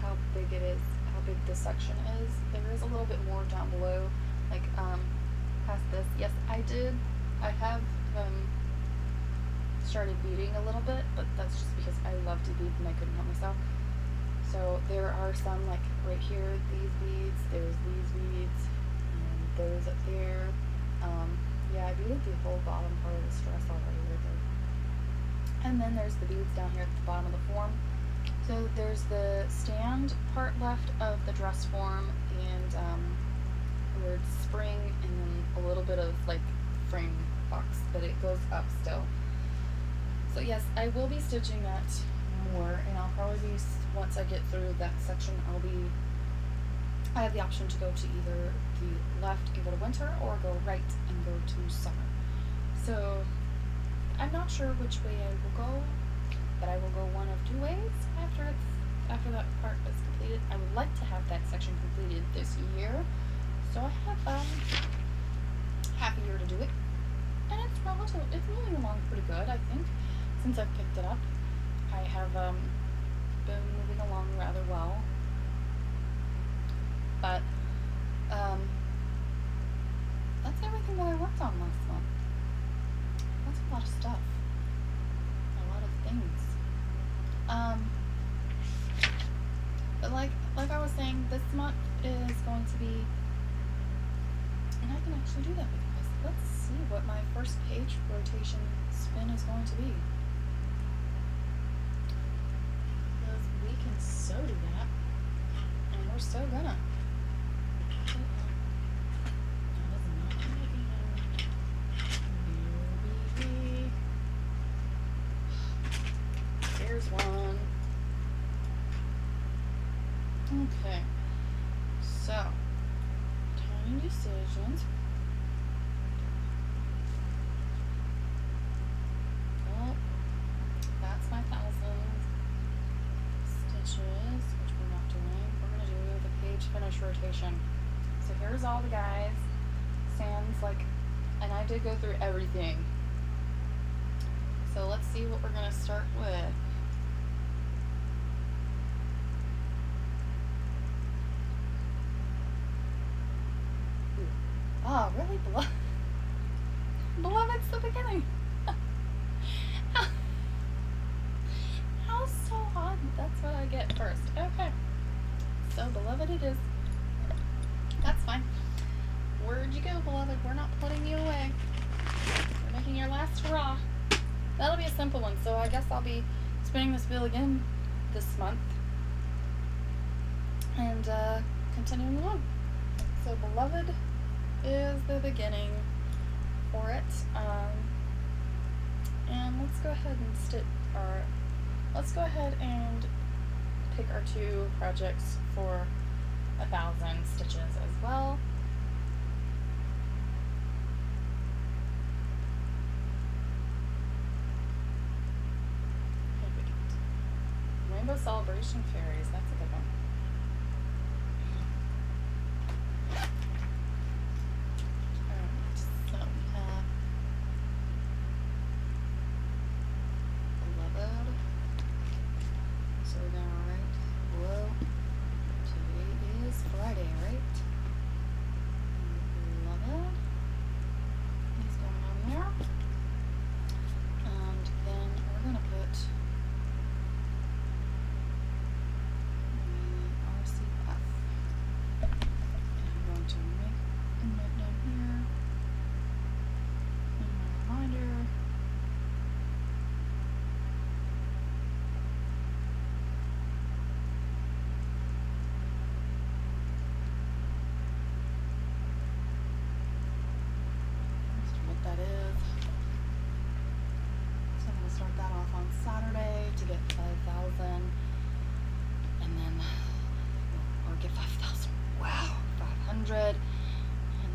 how big it is, how big this section is. There is a little bit more down below, like past this. Yes, I have started beading a little bit, but that's just because I love to bead and I couldn't help myself. So there are some, like right here, these beads, there's these beads, and those up there. Yeah, I beaded the whole bottom part of this dress already with it. And then there's the beads down here at the bottom of the form. So there's the stand part left of the dress form, and the word spring, and then a little bit of like frame box, but it goes up still. So yes, I will be stitching that more, and I'll probably be, once I get through that section, I have the option to go to either the left and go to winter, or go right and go to summer. So I'm not sure which way I will go, but I will go one of two ways after that part is completed. I would like to have that section completed this year, so I have half a year to do it, and it's moving along pretty good, I think, since I've picked it up. I have been moving along rather well, but that's everything that I worked on last month. That's a lot of stuff, a lot of things. But like I was saying, this month is going to be, and I can actually do that with you guys. Let's see what my first page rotation spin is going to be. Because we can so do that, and we're so gonna. There's one. Okay, so tiny decisions. Well, that's my 1,000 stitches, which we're not doing. We're gonna do the page finish rotation. So here's all the guys. Sans, like, and I did go through everything. So let's see what we're gonna start with. Oh, really? Beloved's the beginning. How so odd. That's what I get first. Okay. So, Beloved it is. That's fine. Where'd you go, Beloved? We're not putting you away. We're making your last hurrah. That'll be a simple one. So, I guess I'll be spinning this wheel again this month. And, continuing on. So, Beloved is the beginning for it, and let's go ahead and pick our two projects for 1,000 stitches as well. Rainbow Celebration Fairies, that's a good one. Saturday to get 5,000, and then or get 5,000. Wow, 500, and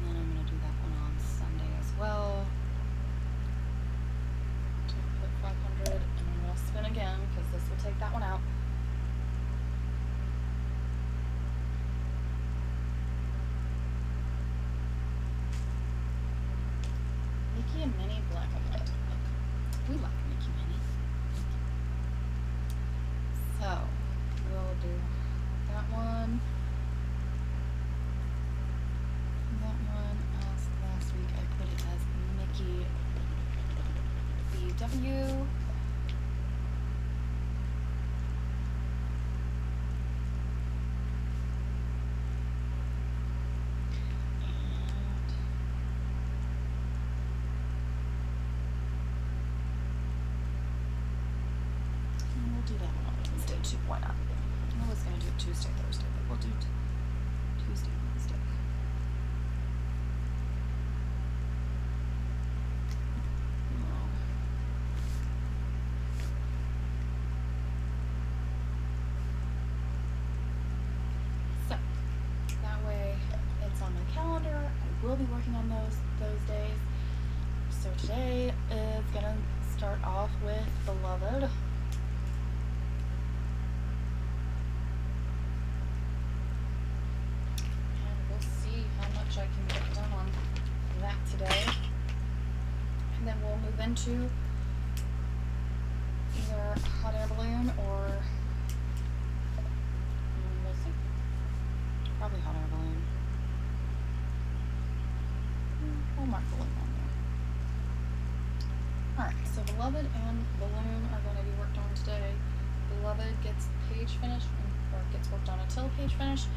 then I'm gonna do that one on Sunday as well. To put 500, and then we'll spin again because this will take that one out. Mickey and Minnie Black and White. We like Mickey and Minnie. So, we'll do that one. That one, as last week I put it as Mickey BW. Do that one on Wednesday too. Why not? I was going to do it Tuesday, Thursday, but we'll do Tuesday, Wednesday. So that way it's on my calendar. I will be working on those days. So today is gonna start off with Beloved. into either hot air balloon or we'll see. Probably hot air balloon. We'll mark balloon on there. Alright, so Beloved and Balloon are going to be worked on today. Beloved gets page finished, or gets worked on until page finish.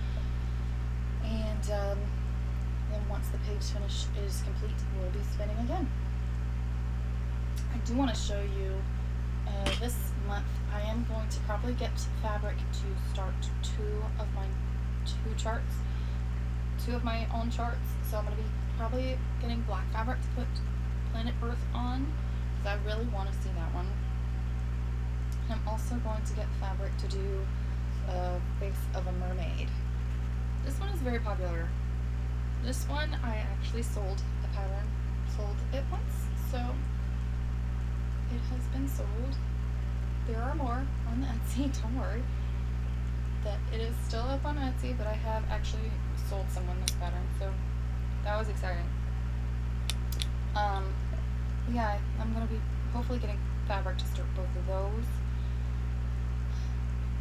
And then once the page finish is complete, we'll be spinning again. I do want to show you this month I am going to probably get fabric to start two of my own charts. So I'm going to be probably getting black fabric to put Planet Earth on, because I really want to see that one. And I'm also going to get fabric to do a face of a mermaid. This one is very popular. This one I actually sold the pattern, sold it once, so it has been sold. There are more on Etsy, don't worry. That it is still up on Etsy, but I have actually sold someone this pattern, so that was exciting. Yeah, I'm gonna be hopefully getting fabric to start both of those,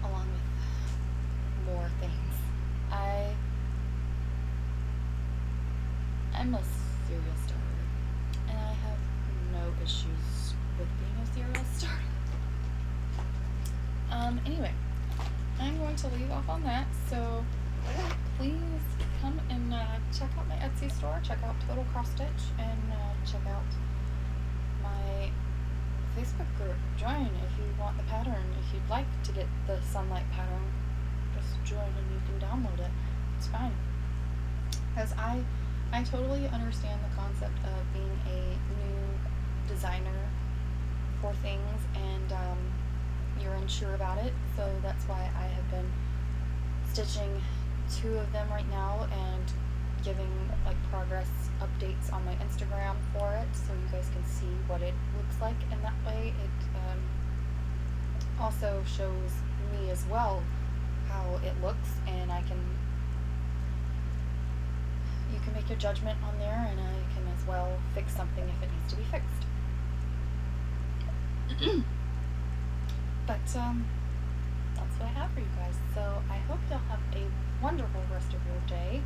along with more things. I'm a serial starter, and I have no issues with being a serial starter. Anyway, I'm going to leave off on that, so please come and check out my Etsy store, check out Total Cross Stitch, and check out my Facebook group. Join if you want the pattern. If you'd like to get the sunlight pattern, just join and you can download it. It's fine. Because I totally understand the concept of being a new designer for things, and you're unsure about it, so that's why I have been stitching 2 of them right now and giving like progress updates on my Instagram for it, so you guys can see what it looks like, and that way it also shows me as well how it looks, and you can make your judgment on there, and I can as well fix something if it needs to be fixed. But that's what I have for you guys. So I hope you'll have a wonderful rest of your day.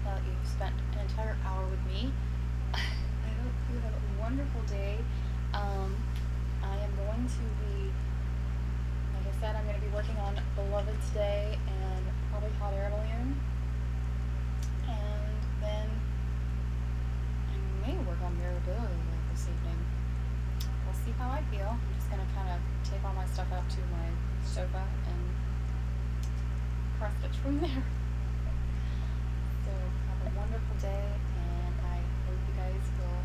Now that you've spent an entire hour with me, I hope you have a wonderful day. I am going to be, like I said, I'm going to be working on Beloved today and probably Hot Air Balloon. And then I may work on Mirability this evening. We'll see how I feel. I'm just going to kind of take all my stuff out to my sofa and cross stitch from there. So have a wonderful day, and I hope you guys will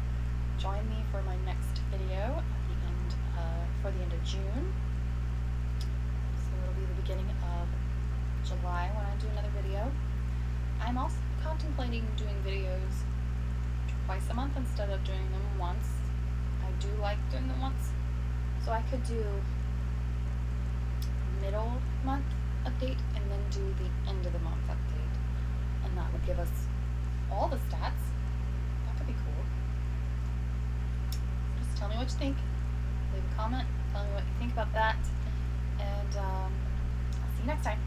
join me for my next video at the end, for the end of June. So it'll be the beginning of July when I do another video. I'm also contemplating doing videos twice a month instead of doing them once. I do like doing them once, so I could do middle month update and then do the end of the month update, and that would give us all the stats. That could be cool. Just tell me what you think. Leave a comment, tell me what you think about that, and I'll see you next time.